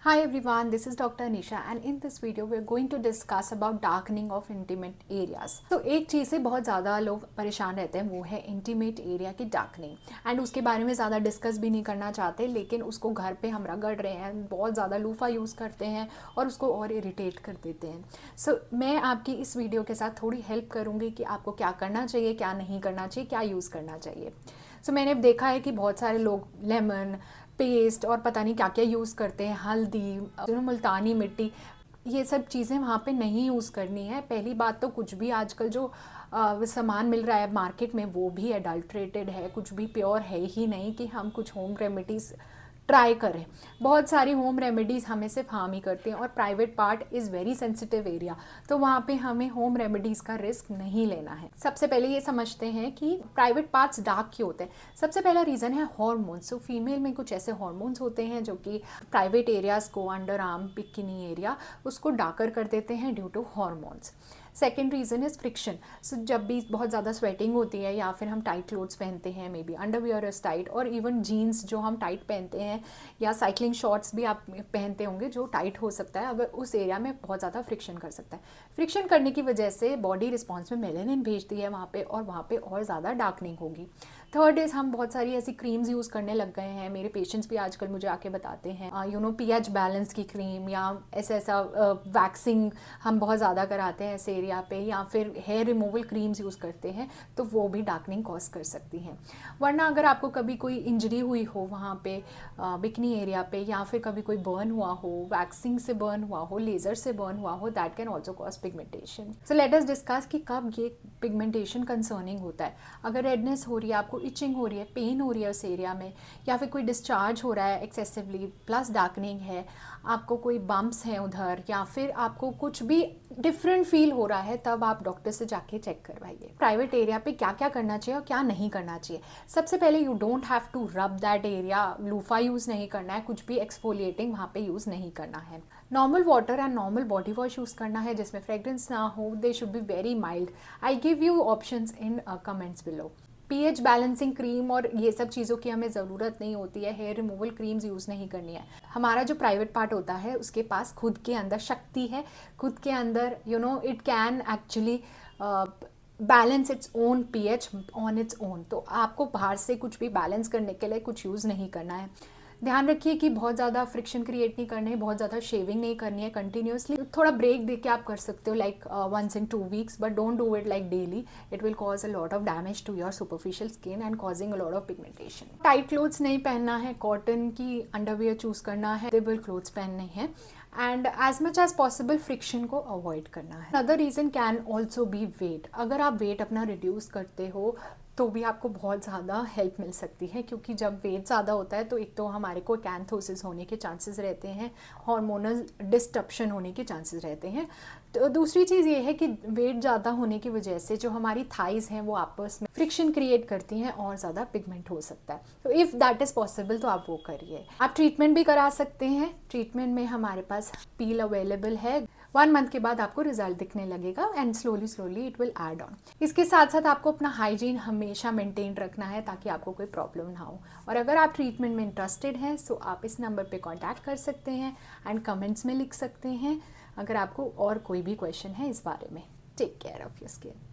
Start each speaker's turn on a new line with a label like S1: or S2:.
S1: Hi everyone, this is Dr. Anisha and in this video we are going to discuss about darkening of intimate areas. तो एक चीज़ से बहुत ज़्यादा लोग परेशान रहते हैं वो है इंटीमेट एरिया की डार्कनिंग एंड उसके बारे में ज़्यादा डिस्कस भी नहीं करना चाहते, लेकिन उसको घर पे हम रगड़ रहे हैं, बहुत ज़्यादा लूफा यूज़ करते हैं और उसको और इरिटेट कर देते हैं। सो मैं आपकी इस वीडियो के साथ थोड़ी हेल्प करूँगी कि आपको क्या करना चाहिए, क्या नहीं करना चाहिए, क्या यूज़ करना चाहिए। सो मैंने देखा है कि बहुत सारे लोग लेमन पेस्ट और पता नहीं क्या क्या यूज़ करते हैं, हल्दी, मुल्तानी मिट्टी, ये सब चीज़ें वहाँ पे नहीं यूज़ करनी है। पहली बात तो कुछ भी आजकल जो सामान मिल रहा है मार्केट में वो भी एडल्ट्रेटेड है, कुछ भी प्योर है ही नहीं कि हम कुछ होम रेमेडीज़ ट्राई करें। बहुत सारी होम रेमेडीज़ हमें सिर्फ हार्म ही करती हैं और private part is very sensitive area, तो वहाँ पे हमें होम रेमेडीज़ का रिस्क नहीं लेना है। सबसे पहले ये समझते हैं कि प्राइवेट पार्ट्स डार्क क्यों होते हैं। सबसे पहला रीज़न है हॉर्मोन्स। सो फीमेल में कुछ ऐसे हॉर्मोन्स होते हैं जो कि प्राइवेट एरियाज़ को, अंडर आर्म, बिकिनी एरिया, उसको डार्कर कर देते हैं due to hormones. Second reason is friction. So जब भी बहुत ज़्यादा स्वेटिंग होती है या फिर हम टाइट क्लोथ्स पहनते हैं, may be underwear is tight, और इवन जीन्स जो हम टाइट पहनते हैं या साइकिलिंग शॉर्ट्स भी आप पहनते होंगे जो टाइट हो सकता है, अगर उस एरिया में बहुत ज़्यादा फ्रिक्शन कर सकता है। फ्रिक्शन करने की वजह से बॉडी रिस्पॉन्स में मेलेनिन भेजती है वहाँ पे और वहाँ पे और ज़्यादा डार्कनिंग होगी। थर्ड इज़ हम बहुत सारी ऐसी क्रीम्स यूज़ करने लग गए हैं। मेरे पेशेंट्स भी आजकल मुझे आके बताते हैं पीएच बैलेंस की क्रीम या ऐसा वैक्सिंग हम बहुत ज़्यादा कराते हैं इस एरिया पे, या फिर हेयर रिमूवल क्रीम्स यूज़ करते हैं, तो वो भी डार्कनिंग कॉज कर सकती हैं। वरना अगर आपको कभी कोई इंजरी हुई हो वहाँ पे बिकनी एरिया पे, या फिर कभी कोई बर्न हुआ हो, वैक्सिंग से बर्न हुआ हो, लेज़र से बर्न हुआ हो, that can also cause pigmentation. So let us discuss कि कब ये पिगमेंटेशन कंसर्निंग होता है। अगर रेडनेस हो रही है, आपको इचिंग हो रही है, पेन हो रही है उस एरिया में, या फिर कोई डिस्चार्ज हो रहा है एक्सेसिवली प्लस डार्कनिंग है, आपको कोई बम्प्स हैं उधर, या फिर आपको कुछ भी डिफरेंट फील हो रहा है, तब आप डॉक्टर से जाके चेक करवाइए। प्राइवेट एरिया पे क्या क्या करना चाहिए और क्या नहीं करना चाहिए। सबसे पहले you don't have to rub that area, loofah use नहीं करना है, कुछ भी एक्सफोलिएटिंग वहाँ पे यूज़ नहीं करना है। Normal water and normal body wash use करना है जिसमें फ्रेग्रेंस ना हो, they should be very mild. I give you options in comments below. PH balancing cream और ये सब चीज़ों की हमें ज़रूरत नहीं होती है। हेयर रिमूवल क्रीम्स यूज़ नहीं करनी है। हमारा जो प्राइवेट पार्ट होता है उसके पास खुद के अंदर शक्ति है, खुद के अंदर it can actually balance its own pH on its own. तो आपको बाहर से कुछ भी बैलेंस करने के लिए कुछ यूज़ नहीं करना है। ध्यान रखिए कि बहुत ज़्यादा फ्रिक्शन क्रिएट नहीं करनी है, बहुत ज़्यादा शेविंग नहीं करनी है कंटिन्यूसली। थोड़ा ब्रेक दे के आप कर सकते हो, like once in 2 weeks, but don't do it like daily. It will cause a lot of damage to your superficial skin and causing a lot of pigmentation. Tight clothes नहीं पहनना है, cotton की underwear choose करना है, stable clothes पहनने हैं, and as much as possible friction को avoid करना है। Other reason can also be weight. अगर आप वेट अपना रिड्यूस करते हो तो भी आपको बहुत ज़्यादा हेल्प मिल सकती है, क्योंकि जब वेट ज़्यादा होता है तो एक तो हमारे को कैंथोसिस होने के चांसेस रहते हैं, हार्मोनल डिस्टर्प्शन होने के चांसेस रहते हैं। तो दूसरी चीज़ ये है कि वेट ज़्यादा होने की वजह से जो हमारी थाइज़ हैं वो आपस में फ्रिक्शन क्रिएट करती हैं और ज़्यादा पिगमेंट हो सकता है। तो इफ़ दैट इज़ पॉसिबल तो आप वो करिए। आप ट्रीटमेंट भी करा सकते हैं। ट्रीटमेंट में हमारे पास पील अवेलेबल है। 1 मंथ के बाद आपको रिजल्ट दिखने लगेगा and slowly slowly it will add on. इसके साथ साथ आपको अपना हाइजीन हमेशा मेंटेन रखना है ताकि आपको कोई प्रॉब्लम ना हो। और अगर आप ट्रीटमेंट में इंटरेस्टेड हैं सो आप इस नंबर पे कांटेक्ट कर सकते हैं एंड कमेंट्स में लिख सकते हैं अगर आपको और कोई भी क्वेश्चन है इस बारे में। Take care of your skin.